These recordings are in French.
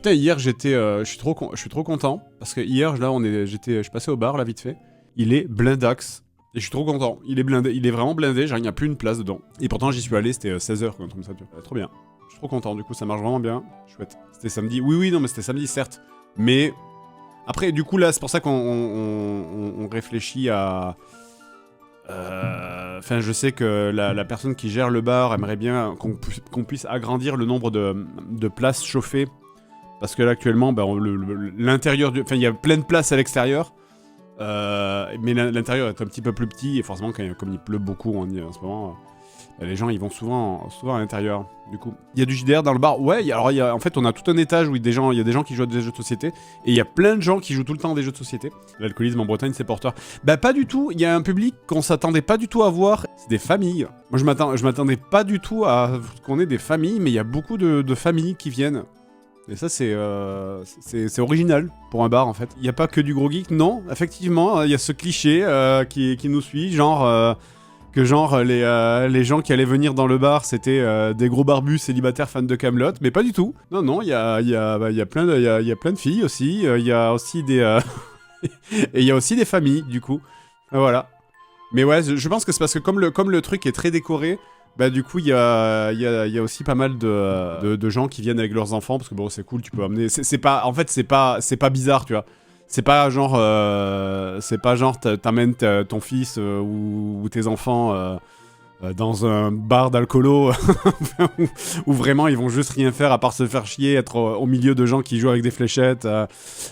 Putain, hier, je suis trop content. Parce que hier, là, je suis passé au bar, là, vite fait. Il est blindax. Et je suis trop content. Il est blindé, il est vraiment blindé, genre il n'y a plus une place dedans. Et pourtant, j'y suis allé, c'était 16h, quoi, comme ça, tu vois. Trop bien. Je suis trop content, du coup, ça marche vraiment bien. Chouette. C'était samedi. Oui, non, mais c'était samedi, certes. Mais après, du coup, là, c'est pour ça qu'on réfléchit à... Enfin, je sais que la personne qui gère le bar aimerait bien qu'on puisse agrandir le nombre de places chauffées. Parce que là, actuellement, bah, l'intérieur du... Enfin, il y a plein de places à l'extérieur. Mais l'intérieur est un petit peu plus petit. Et forcément, comme il pleut beaucoup en ce moment, les gens, ils vont souvent à l'intérieur. Du coup, il y a du JDR dans le bar. Ouais, alors en fait, on a tout un étage où il y a des gens qui jouent à des jeux de société. Et il y a plein de gens qui jouent tout le temps à des jeux de société. L'alcoolisme en Bretagne, c'est porteur. Bah, pas du tout. Il y a un public qu'on s'attendait pas du tout à voir. C'est des familles. Moi, je m'attendais pas du tout à ce qu'on ait des familles. Mais il y a beaucoup de familles qui viennent. Et ça, c'est original pour un bar, en fait. Il n'y a pas que du gros geek, non. Effectivement, il y a ce cliché qui nous suit, genre... que genre les gens qui allaient venir dans le bar c'était des gros barbus célibataires fans de Kaamelott, mais pas du tout. Non, il y a plein de filles aussi, il y a aussi des et il y a aussi des familles du coup. Voilà. Mais ouais, je pense que c'est parce que comme le truc est très décoré, bah du coup il y a aussi pas mal de gens qui viennent avec leurs enfants parce que bon, c'est cool, tu peux amener c'est pas bizarre, tu vois. C'est pas genre t'amènes ton fils ou tes enfants dans un bar d'alcoolo où vraiment ils vont juste rien faire à part se faire chier, être au milieu de gens qui jouent avec des fléchettes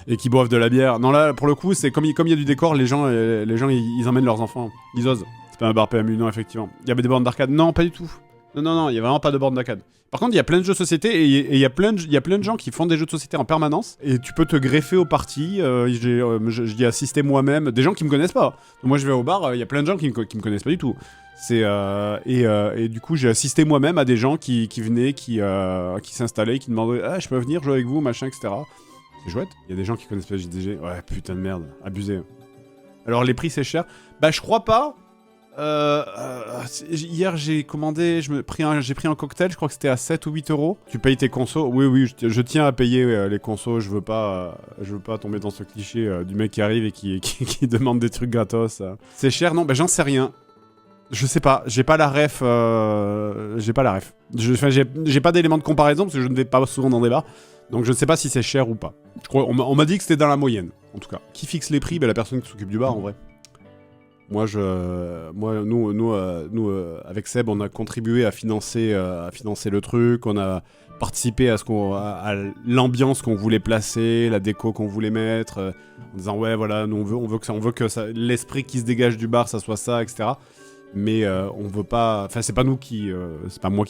et qui boivent de la bière. Non, là pour le coup c'est comme il y a du décor, les gens ils emmènent leurs enfants, ils osent. C'est pas un bar PMU, non, effectivement. Il y avait des bornes d'arcade, non, pas du tout. Non, il y a vraiment pas de bornes d'arcade. Par contre, il y a plein de jeux de société et il y a plein de gens qui font des jeux de société en permanence. Et tu peux te greffer aux parties. J'y ai assisté moi-même. Des gens qui me connaissent pas. Moi, je vais au bar, il y a plein de gens qui me connaissent pas du tout. Et du coup, j'ai assisté moi-même à des gens qui venaient, qui s'installaient, qui demandaient « Ah, je peux venir jouer avec vous, machin, etc. » C'est chouette. Il y a des gens qui connaissent pas le JDG. Ouais, putain de merde. Abusé. Alors, les prix, c'est cher. Bah, je crois pas. Hier j'ai commandé, j'ai pris un cocktail, je crois que c'était à 7 ou 8 euros. Tu payes tes consos. Oui, je tiens à payer les consos, je veux pas tomber dans ce cliché du mec qui arrive et qui demande des trucs gratos. C'est cher, non? Bah j'en sais rien. Je sais pas, j'ai pas la ref. J'ai pas d'éléments de comparaison parce que je ne vais pas souvent dans des bars. Donc je ne sais pas si c'est cher ou pas. Je crois, on m'a dit que c'était dans la moyenne, en tout cas. Qui fixe les prix? Bah la personne qui s'occupe du bar en vrai. Nous, avec Seb, on a contribué à financer le truc, on a participé à l'ambiance qu'on voulait placer, la déco qu'on voulait mettre, en disant ouais voilà, nous on veut que ça, l'esprit qui se dégage du bar, ça soit ça, etc. Mais on veut pas, enfin c'est pas moi qui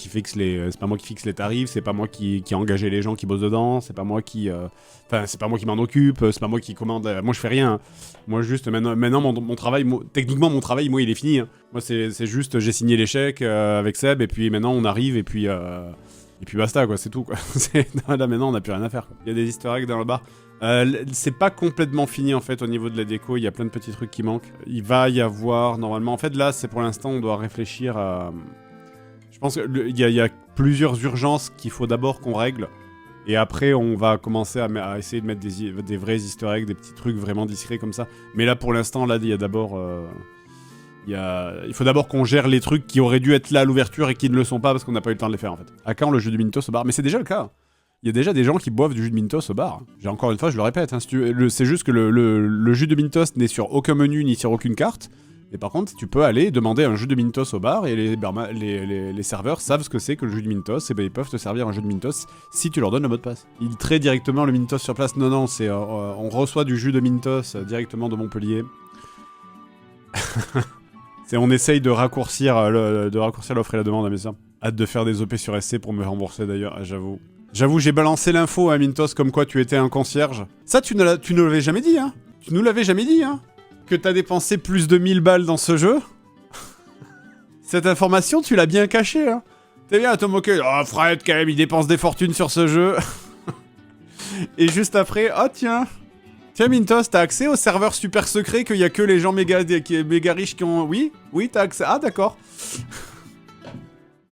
fixe les tarifs, c'est pas moi qui a engagé les gens qui bossent dedans, c'est pas moi qui m'en occupe, c'est pas moi qui commande, moi je fais rien. Hein. Moi juste maintenant mon travail, techniquement mon travail moi il est fini. Hein. Moi c'est juste j'ai signé l'échec avec Seb et puis maintenant on arrive et puis basta quoi, c'est tout quoi. Là maintenant on n'a plus rien à faire. Quoi. Il y a des easter eggs dans le bar. C'est pas complètement fini en fait au niveau de la déco, il y a plein de petits trucs qui manquent. Il va y avoir normalement, en fait là c'est pour l'instant on doit réfléchir à... Je pense qu'il y a plusieurs urgences qu'il faut d'abord qu'on règle. Et après on va commencer à essayer de mettre des vrais easter eggs, des petits trucs vraiment discrets comme ça. Mais là pour l'instant là il y a d'abord... Il faut d'abord qu'on gère les trucs qui auraient dû être là à l'ouverture et qui ne le sont pas parce qu'on n'a pas eu le temps de les faire en fait. À quand le jeu du Mintos au bar? Mais c'est déjà le cas. Il y a déjà des gens qui boivent du jus de Mintos au bar. Encore une fois, je le répète, hein, c'est juste que le jus de Mintos n'est sur aucun menu ni sur aucune carte. Mais par contre, tu peux aller demander un jus de Mintos au bar et les serveurs savent ce que c'est que le jus de Mintos et ben ils peuvent te servir un jus de Mintos si tu leur donnes le mot de passe. Ils traitent directement le Mintos sur place. Non, c'est on reçoit du jus de Mintos directement de Montpellier. On essaye de raccourcir l'offre et la demande à mes ça. Hâte de faire des OP sur SC pour me rembourser d'ailleurs, j'avoue. J'avoue, j'ai balancé l'info à Mintos comme quoi tu étais un concierge. Ça, tu ne l'avais jamais dit, hein. Tu nous l'avais jamais dit, hein. Que t'as dépensé plus de 1000 balles dans ce jeu. Cette information, tu l'as bien cachée, hein. T'es bien à te moquer. Oh, Fred, quand même, il dépense des fortunes sur ce jeu. Et juste après, oh tiens, Mintos, t'as accès au serveur super secret qu'il y a que les gens méga riches qui ont... Oui, t'as accès. Ah, d'accord.